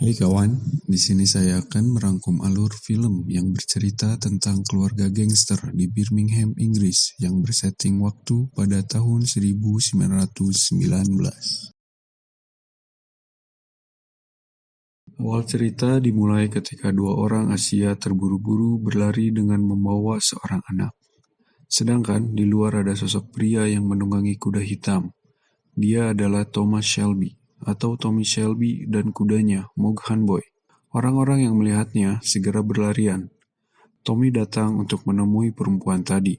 Hai kawan, di sini saya akan merangkum alur film yang bercerita tentang keluarga gangster di Birmingham, Inggris yang bersetting waktu pada tahun 1919. Awal cerita dimulai ketika dua orang Asia terburu-buru berlari dengan membawa seorang anak. Sedangkan di luar ada sosok pria yang menunggangi kuda hitam. Dia adalah Thomas Shelby, atau Tommy Shelby dan kudanya, Mogham Boy. Orang-orang yang melihatnya segera berlarian. Tommy datang untuk menemui perempuan tadi.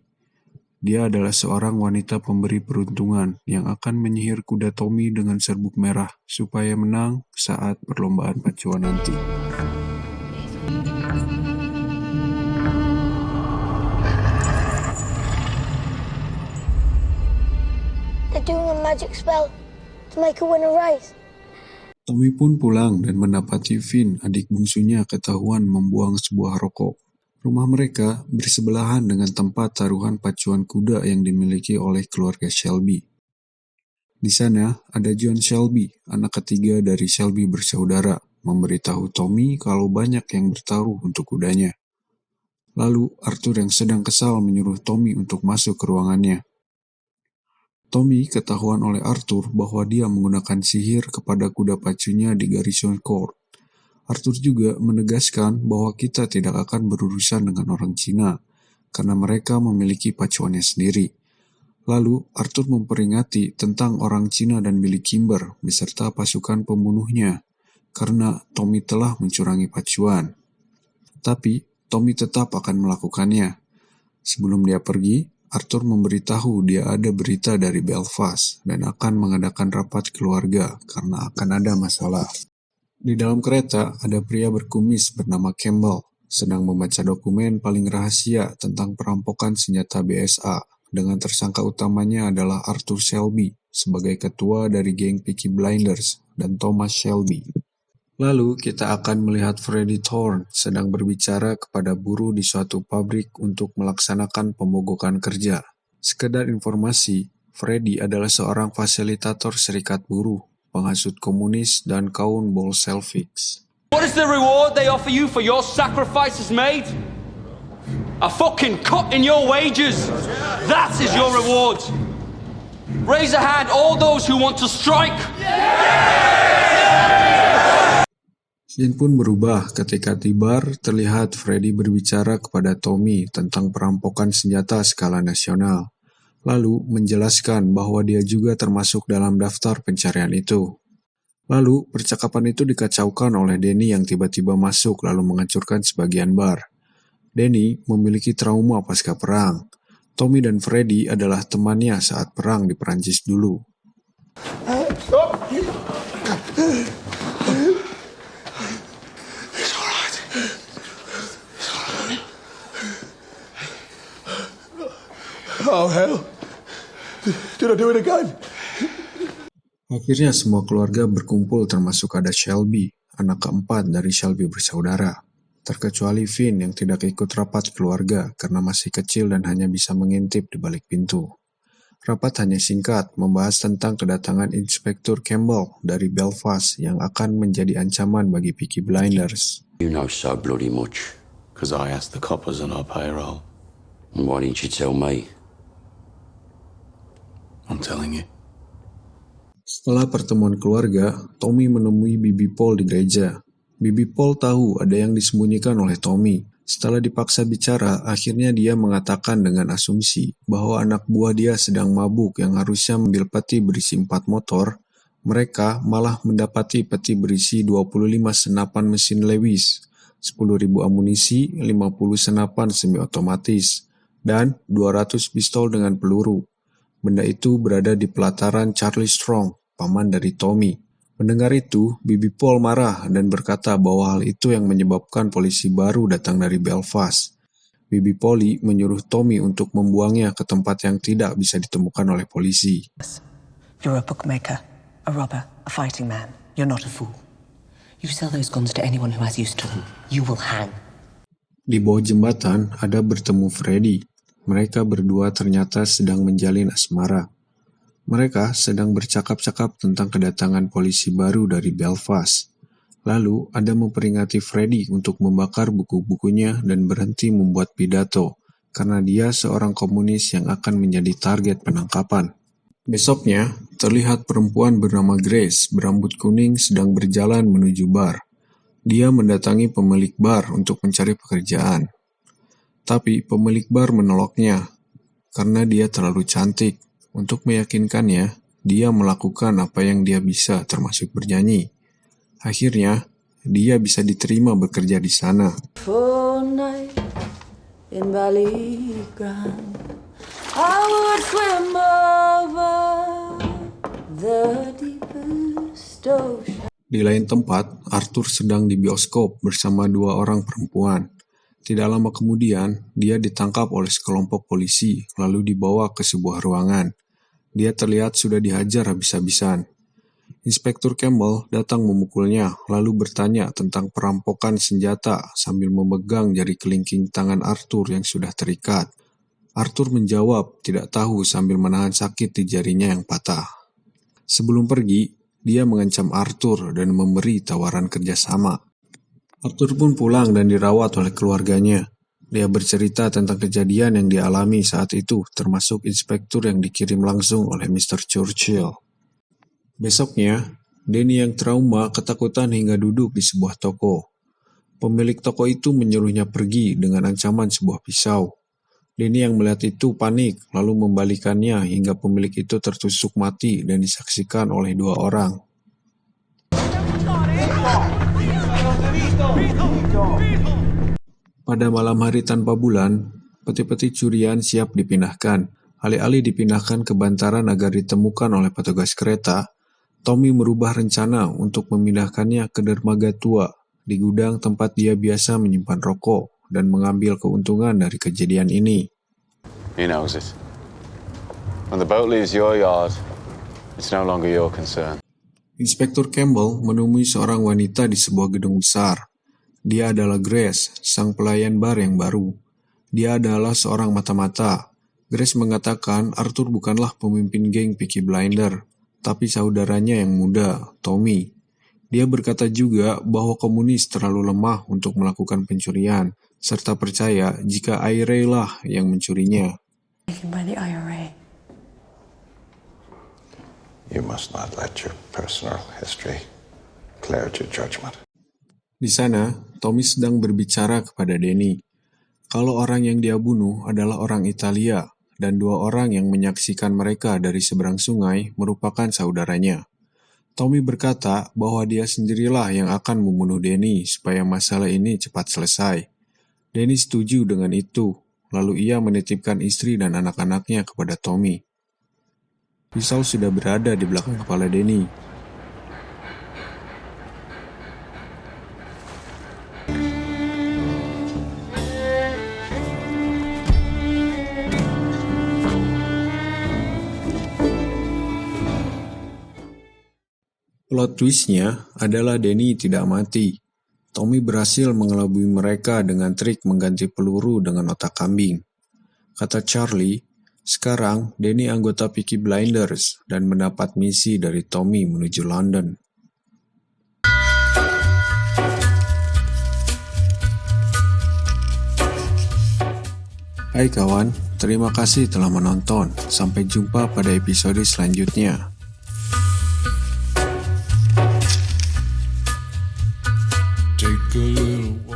Dia adalah seorang wanita pemberi peruntungan yang akan menyihir kuda Tommy dengan serbuk merah supaya menang saat perlombaan pacuan nanti. They're doing a magic spell to make her win a race. Tommy pun pulang dan mendapati Finn, adik bungsunya, ketahuan membuang sebuah rokok. Rumah mereka bersebelahan dengan tempat taruhan pacuan kuda yang dimiliki oleh keluarga Shelby. Di sana ada John Shelby, anak ketiga dari Shelby bersaudara, memberitahu Tommy kalau banyak yang bertaruh untuk kudanya. Lalu Arthur yang sedang kesal menyuruh Tommy untuk masuk ke ruangannya. Tommy ketahuan oleh Arthur bahwa dia menggunakan sihir kepada kuda pacunya di Garrison Court. Arthur juga menegaskan bahwa kita tidak akan berurusan dengan orang Cina, karena mereka memiliki pacuannya sendiri. Lalu Arthur memperingati tentang orang Cina dan Billy Kimber beserta pasukan pembunuhnya, karena Tommy telah mencurangi pacuan. Tapi Tommy tetap akan melakukannya. Sebelum dia pergi, Arthur memberitahu dia ada berita dari Belfast dan akan mengadakan rapat keluarga karena akan ada masalah. Di dalam kereta ada pria berkumis bernama Campbell sedang membaca dokumen paling rahasia tentang perampokan senjata BSA dengan tersangka utamanya adalah Arthur Shelby sebagai ketua dari geng Peaky Blinders dan Thomas Shelby. Lalu kita akan melihat Freddie Thorne sedang berbicara kepada buruh di suatu pabrik untuk melaksanakan pemogokan kerja. Sekedar informasi, Freddie adalah seorang fasilitator serikat buruh, penghasut komunis, dan kaum Bolsheviks. What is the reward they offer you for your sacrifices made? A fucking cut in your wages. That is your reward. Raise a hand, all those who want to strike. Scene pun berubah ketika di bar terlihat Freddie berbicara kepada Tommy tentang perampokan senjata skala nasional, lalu menjelaskan bahwa dia juga termasuk dalam daftar pencarian itu. Lalu percakapan itu dikacaukan oleh Danny yang tiba-tiba masuk lalu menghancurkan sebagian bar. Danny memiliki trauma pasca perang. Tommy dan Freddie adalah temannya saat perang di Perancis dulu. Oh hell, did I do it again? Akhirnya semua keluarga berkumpul termasuk ada Shelby, anak keempat dari Shelby bersaudara. Terkecuali Finn yang tidak ikut rapat keluarga karena masih kecil dan hanya bisa mengintip di balik pintu. Rapat hanya singkat membahas tentang kedatangan Inspektur Campbell dari Belfast yang akan menjadi ancaman bagi Peaky Blinders. You know so bloody much. Because I asked the coppers on our payroll. And why didn't you tell me? I'm telling you. Setelah pertemuan keluarga, Tommy menemui Bibi Paul di gereja. Bibi Paul tahu ada yang disembunyikan oleh Tommy. Setelah dipaksa bicara, akhirnya dia mengatakan dengan asumsi bahwa anak buah dia sedang mabuk yang harusnya mengambil peti berisi 4 motor. Mereka malah mendapati peti berisi 25 senapan mesin Lewis, 10.000 amunisi, 50 senapan semi-otomatis, dan 200 pistol dengan peluru. Benda itu berada di pelataran Charlie Strong, paman dari Tommy. Mendengar itu, Bibi Paul marah dan berkata bahwa hal itu yang menyebabkan polisi baru datang dari Belfast. Bibi Polly menyuruh Tommy untuk membuangnya ke tempat yang tidak bisa ditemukan oleh polisi. You're a bookmaker, a robber, a fighting man. You're not a fool. You sell those guns to anyone who has use to them. You will hang. Di bawah jembatan ada bertemu Freddie. Mereka berdua ternyata sedang menjalin asmara. Mereka sedang bercakap-cakap tentang kedatangan polisi baru dari Belfast. Lalu, Adam memperingati Freddy untuk membakar buku-bukunya dan berhenti membuat pidato, karena dia seorang komunis yang akan menjadi target penangkapan. Besoknya, terlihat perempuan bernama Grace berambut kuning sedang berjalan menuju bar. Dia mendatangi pemilik bar untuk mencari pekerjaan. Tapi pemilik bar menolaknya, karena dia terlalu cantik. Untuk meyakinkannya, dia melakukan apa yang dia bisa, termasuk bernyanyi. Akhirnya, dia bisa diterima bekerja di sana. For night in Valley Ground, I would swim over the deepest ocean. Di lain tempat, Arthur sedang di bioskop bersama 2 orang perempuan. Tidak lama kemudian, dia ditangkap oleh sekelompok polisi, lalu dibawa ke sebuah ruangan. Dia terlihat sudah dihajar habis-habisan. Inspektur Campbell datang memukulnya, lalu bertanya tentang perampokan senjata sambil memegang jari kelingking tangan Arthur yang sudah terikat. Arthur menjawab tidak tahu sambil menahan sakit di jarinya yang patah. Sebelum pergi, dia mengancam Arthur dan memberi tawaran kerjasama. Arthur pun pulang dan dirawat oleh keluarganya. Dia bercerita tentang kejadian yang dialami saat itu, termasuk inspektur yang dikirim langsung oleh Mr. Churchill. Besoknya, Danny yang trauma ketakutan hingga duduk di sebuah toko. Pemilik toko itu menyuruhnya pergi dengan ancaman sebuah pisau. Danny yang melihat itu panik, lalu membalikannya hingga pemilik itu tertusuk mati dan disaksikan oleh 2 orang. Pada malam hari tanpa bulan, peti-peti curian siap dipindahkan. Alih-alih dipindahkan ke bantaran agar ditemukan oleh petugas kereta, Tommy merubah rencana untuk memindahkannya ke dermaga tua di gudang tempat dia biasa menyimpan rokok dan mengambil keuntungan dari kejadian ini. He knows it. When the boat leaves your yard, it's no longer your concern. Inspektur Campbell menemui seorang wanita di sebuah gedung besar. Dia adalah Grace, sang pelayan bar yang baru. Dia adalah seorang mata-mata. Grace mengatakan Arthur bukanlah pemimpin geng Peaky Blinder, tapi saudaranya yang muda, Tommy. Dia berkata juga bahwa komunis terlalu lemah untuk melakukan pencurian, serta percaya jika IRA lah yang mencurinya. By the IRA. You must not let your personal history cloud your judgment. Di sana, Tommy sedang berbicara kepada Danny. Kalau orang yang dia bunuh adalah orang Italia, dan 2 orang yang menyaksikan mereka dari seberang sungai merupakan saudaranya. Tommy berkata bahwa dia sendirilah yang akan membunuh Danny supaya masalah ini cepat selesai. Danny setuju dengan itu, lalu ia menitipkan istri dan anak-anaknya kepada Tommy. Pisau sudah berada di belakang kepala Danny. Plot twist-nya adalah Danny tidak mati. Tommy berhasil mengelabui mereka dengan trik mengganti peluru dengan otak kambing. Kata Charlie, sekarang Danny anggota Peaky Blinders dan mendapat misi dari Tommy menuju London. Hai kawan, terima kasih telah menonton. Sampai jumpa pada episode selanjutnya. Take a little